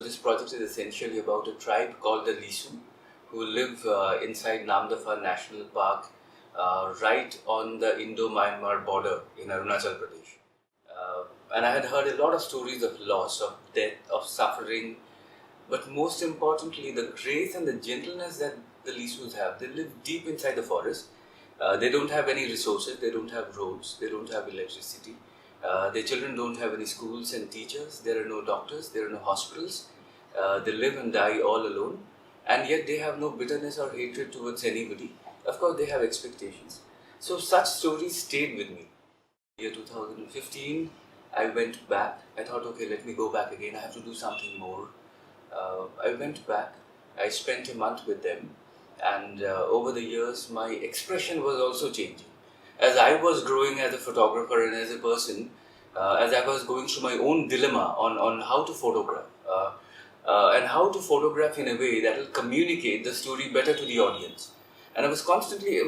This project is essentially about a tribe called the Lisu who live inside Namdapha National Park right on the Indo-Myanmar border in Arunachal Pradesh. And I had heard a lot of stories of loss, of death, of suffering, but most importantly the grace and the gentleness that the Lisus have. They live deep inside the forest. They don't have any resources, they don't have roads, they don't have electricity. Their children don't have any schools and teachers, there are no doctors, there are no hospitals. They live and die all alone, and yet they have no bitterness or hatred towards anybody. Of course, they have expectations. So such stories stayed with me. Year 2015, I went back. I thought, okay, let me go back again. I have to do something more. I went back. I spent a month with them, and over the years, my expression was also changing. As I was growing as a photographer and as a person, as I was going through my own dilemma on how to photograph and how to photograph in a way that will communicate the story better to the audience. And I was constantly,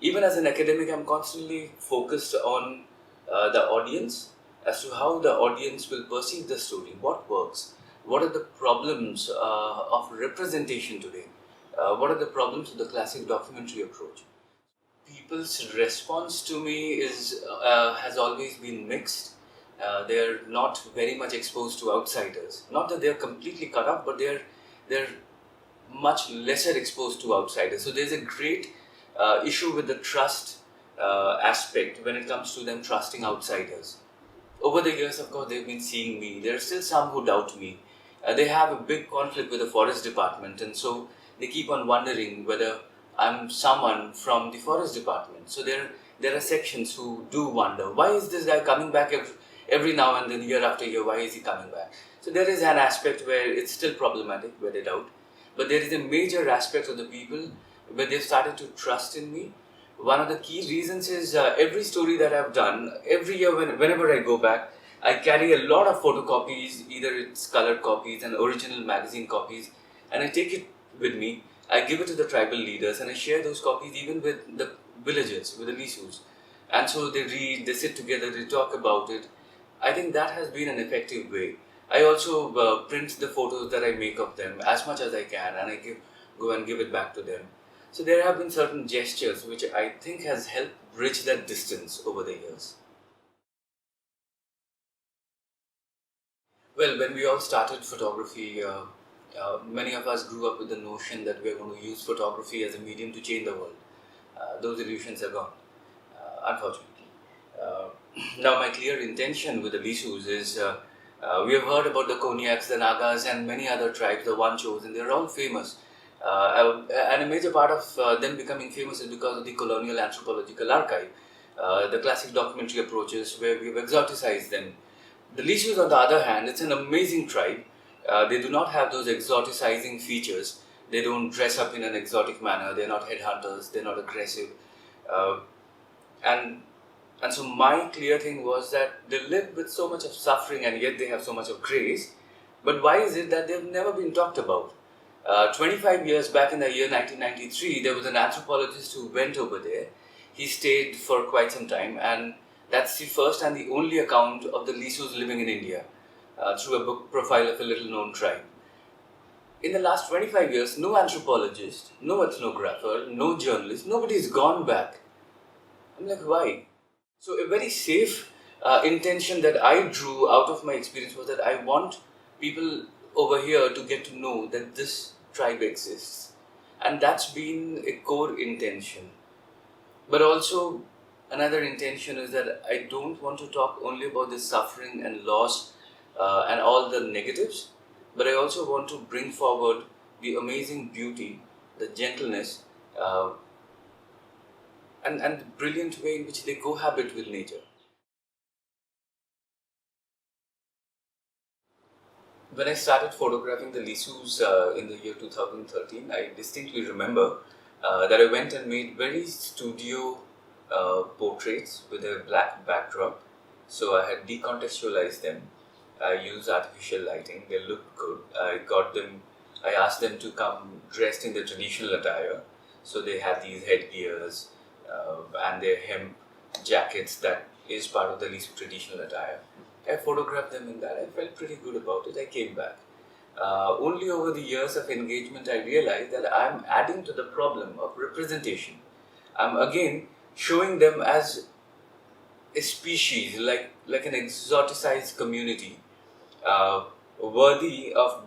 even as an academic, I'm constantly focused on the audience, as to how the audience will perceive the story, what works, what are the problems of representation today, what are the problems of the classic documentary approach. People's response to me has always been mixed. They're not very much exposed to outsiders. Not that they're completely cut off, but they're much lesser exposed to outsiders. So there's a great issue with the trust aspect when it comes to them trusting outsiders. Over the years, of course, they've been seeing me. There are still some who doubt me. They have a big conflict with the forest department, and so they keep on wondering whether I'm someone from the forest department. So there are sections who do wonder, why is this guy coming back every now and then, year after year, why is he coming back? So there is an aspect where it's still problematic, where they doubt. But there is a major aspect of the people where they've started to trust in me. One of the key reasons is every story that I've done, every year whenever I go back, I carry a lot of photocopies, either it's colored copies and original magazine copies, and I take it with me. I give it to the tribal leaders and I share those copies even with the villagers, with the Lisus. And so they read, they sit together, they talk about it. I think that has been an effective way. I also print the photos that I make of them as much as I can, and I go and give it back to them. So there have been certain gestures which I think has helped bridge that distance over the years. Well, when we all started photography, many of us grew up with the notion that we are going to use photography as a medium to change the world. Those illusions are gone, unfortunately. Now, my clear intention with the Lisus is we have heard about the Konyaks, the Nagas, and many other tribes, the Wanchos, and they're all famous. And a major part of them becoming famous is because of the colonial anthropological archive, the classic documentary approaches where we've exoticized them. The Lisus, on the other hand, it's an amazing tribe. They do not have those exoticizing features. They don't dress up in an exotic manner. They're not headhunters. They're not aggressive. And so my clear thing was that they live with so much of suffering and yet they have so much of grace. But why is it that they've never been talked about? 25 years back in the year 1993, there was an anthropologist who went over there. He stayed for quite some time, and that's the first and the only account of the Lisus living in India through a book profile of a little known tribe. In the last 25 years, no anthropologist, no ethnographer, no journalist, nobody's gone back. I'm like, why? So a very safe intention that I drew out of my experience was that I want people over here to get to know that this tribe exists. And that's been a core intention. But also, another intention is that I don't want to talk only about the suffering and loss and all the negatives, but I also want to bring forward the amazing beauty, the gentleness, and the brilliant way in which they cohabit with nature. When I started photographing the Lisus in the year 2013, I distinctly remember that I went and made very studio portraits with a black backdrop. So I had decontextualized them. I used artificial lighting. They looked good. I asked them to come dressed in their traditional attire. So they had these headgears and their hemp jackets that is part of the Lisu traditional attire. I photographed them in that. I felt pretty good about it. I came back. Only over the years of engagement I realized that I'm adding to the problem of representation. I'm again showing them as a species, like an exoticized community, worthy of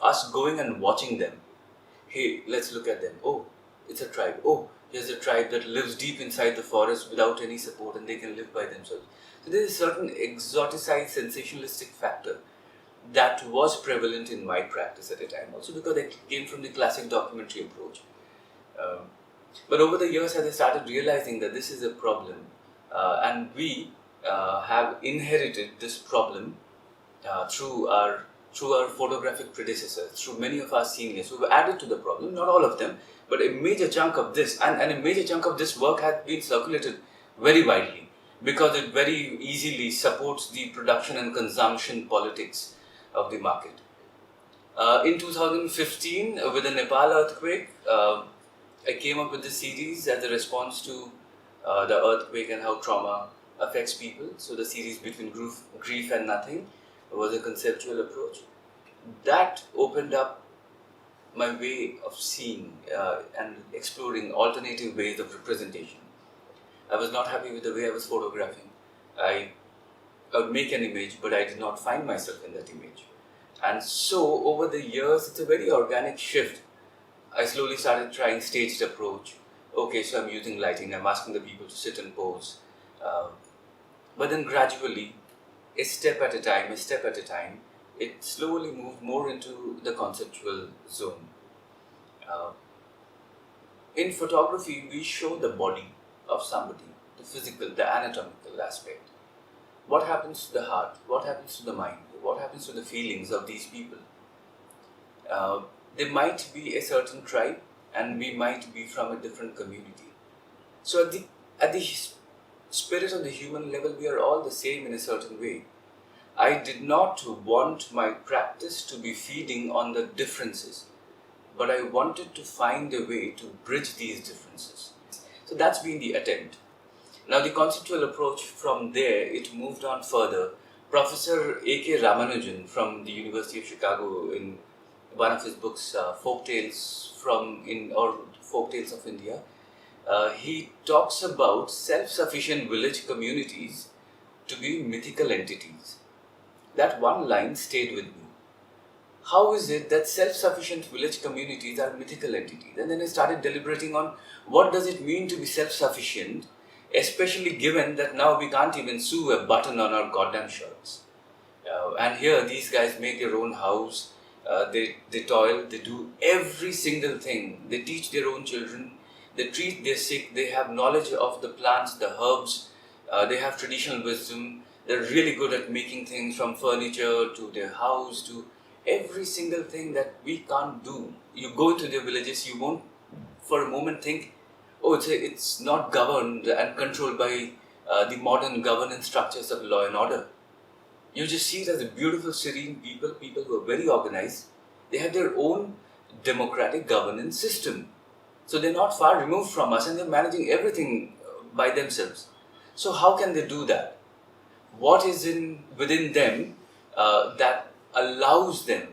us going and watching them. Hey, let's look at them. Oh, it's a tribe. Oh, here's a tribe that lives deep inside the forest without any support and they can live by themselves. So there's a certain exoticized sensationalistic factor that was prevalent in my practice at the time, also because I came from the classic documentary approach. Um, but over the years, as I started realizing that this is a problem, and we have inherited this problem through our photographic predecessors, through many of our seniors who have added to the problem, not all of them, but a major chunk of this, and a major chunk of this work has been circulated very widely because it very easily supports the production and consumption politics of the market. In 2015, with the Nepal earthquake, I came up with the series as a response to the earthquake and how trauma affects people. So the series Between Grief and Nothing was a conceptual approach. That opened up my way of seeing and exploring alternative ways of representation. I was not happy with the way I was photographing. I would make an image, but I did not find myself in that image. And so, over the years, it's a very organic shift. I slowly started trying staged approach. Okay, so I'm using lighting, I'm asking the people to sit and pose. But then gradually, a step at a time, it slowly moved more into the conceptual zone. In photography, we show the body of somebody, the physical, the anatomical aspect. What happens to the heart? What happens to the mind? What happens to the feelings of these people? They might be a certain tribe and we might be from a different community. So at the spirit of the human level, we are all the same in a certain way. I did not want my practice to be feeding on the differences, but I wanted to find a way to bridge these differences. So that's been the attempt. Now the conceptual approach, from there, it moved on further. Professor A.K. Ramanujan from the University of Chicago, in one of his books, Folktales of India, he talks about self-sufficient village communities to be mythical entities. That one line stayed with me. How is it that self-sufficient village communities are mythical entities? And then I started deliberating on what does it mean to be self-sufficient, especially given that now we can't even sew a button on our goddamn shirts. And here these guys make their own house, they toil, they do every single thing. They teach their own children, they treat their sick, they have knowledge of the plants, the herbs, they have traditional wisdom, they're really good at making things from furniture to their house to every single thing that we can't do. You go to their villages, you won't for a moment think, oh, it's not governed and controlled by the modern governance structures of law and order. You just see it as a beautiful, serene people who are very organized. They have their own democratic governance system. So they're not far removed from us and they're managing everything by themselves. So how can they do that? What is within them that allows them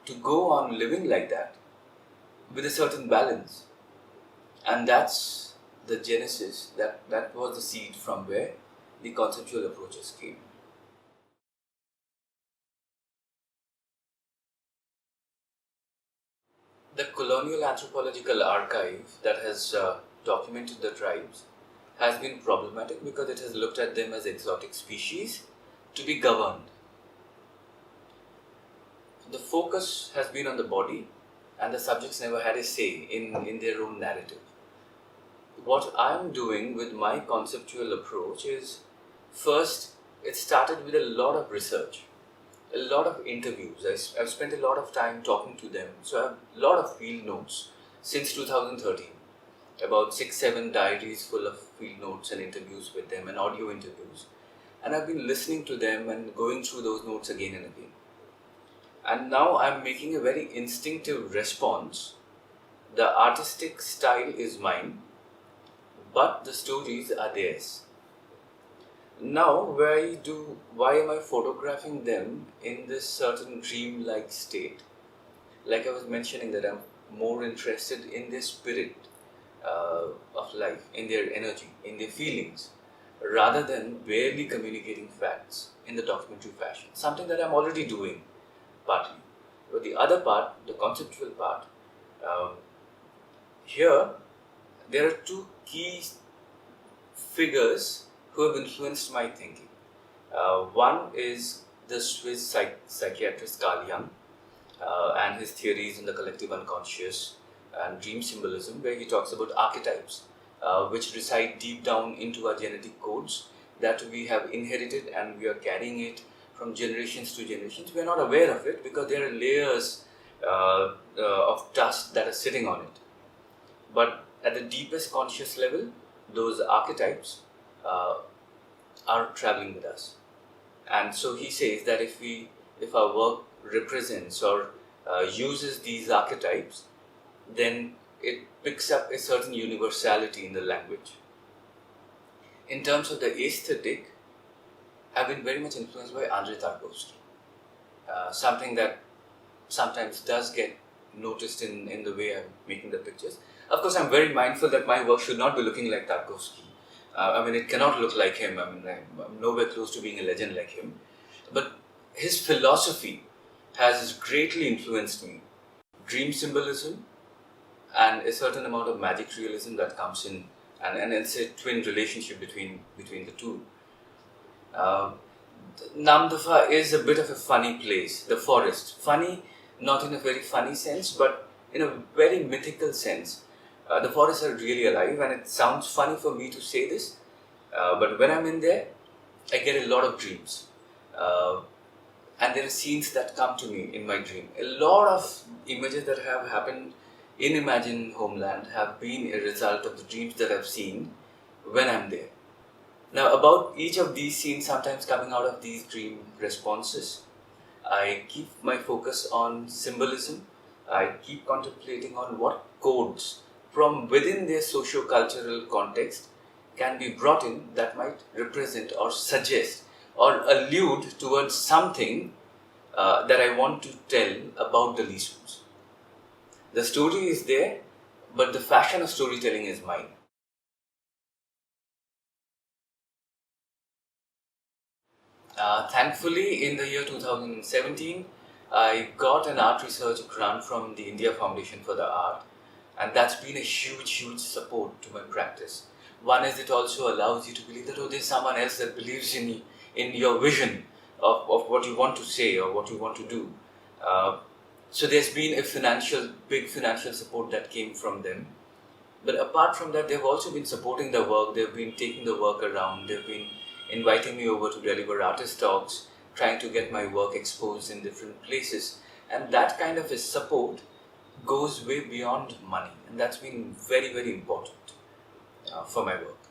to go on living like that with a certain balance? And that's the genesis, that was the seed from where the conceptual approaches came. The colonial anthropological archive that has documented the tribes has been problematic because it has looked at them as exotic species to be governed. The focus has been on the body and the subjects never had a say in their own narrative. What I'm doing with my conceptual approach is, first, it started with a lot of research, a lot of interviews. I've spent a lot of time talking to them. So I have a lot of field notes since 2013, about 6-7 diaries full of field notes and interviews with them and audio interviews. And I've been listening to them and going through those notes again and again. And now I'm making a very instinctive response. The artistic style is mine, but the stories are theirs. Now, why am I photographing them in this certain dream-like state? Like I was mentioning, that I'm more interested in their spirit of life, in their energy, in their feelings, rather than barely communicating facts in the documentary fashion. Something that I'm already doing, partly. But the other part, the conceptual part, um, here there are two key figures who have influenced my thinking. One is the Swiss psychiatrist Carl Jung and his theories in the collective unconscious and dream symbolism, where he talks about archetypes which reside deep down into our genetic codes that we have inherited, and we are carrying it from generations to generations. We are not aware of it because there are layers of dust that are sitting on it. But at the deepest conscious level, those archetypes are traveling with us. And so he says that if our work represents or uses these archetypes, then it picks up a certain universality in the language. In terms of the aesthetic, I've been very much influenced by Andrei Tarkovsky. Something that sometimes does get noticed in the way I'm making the pictures. Of course, I'm very mindful that my work should not be looking like Tarkovsky. It cannot look like him. I'm nowhere close to being a legend like him. But his philosophy has greatly influenced me. Dream symbolism and a certain amount of magic realism that comes in, and it's a twin relationship between the two. Namdapha is a bit of a funny place, the forest. Funny, not in a very funny sense, but in a very mythical sense. The forests are really alive, and it sounds funny for me to say this, but when I'm in there, I get a lot of dreams. And there are scenes that come to me in my dream. A lot of images that have happened in Imagine Homeland have been a result of the dreams that I've seen when I'm there. Now, about each of these scenes sometimes coming out of these dream responses, I keep my focus on symbolism. I keep contemplating on what codes from within their socio-cultural context can be brought in that might represent or suggest or allude towards something that I want to tell about the Lissus. The story is there, but the fashion of storytelling is mine. Thankfully, in the year 2017, I got an art research grant from the India Foundation for the Art, and that's been a huge support to my practice. One is, it also allows you to believe that, oh, there's someone else that believes in your vision of what you want to say or what you want to do. So there's been a big financial support that came from them. But apart from that, they've also been supporting the work. They've been taking the work around. They've been inviting me over to deliver artist talks, trying to get my work exposed in different places. And that kind of a support goes way beyond money. And that's been very important for my work.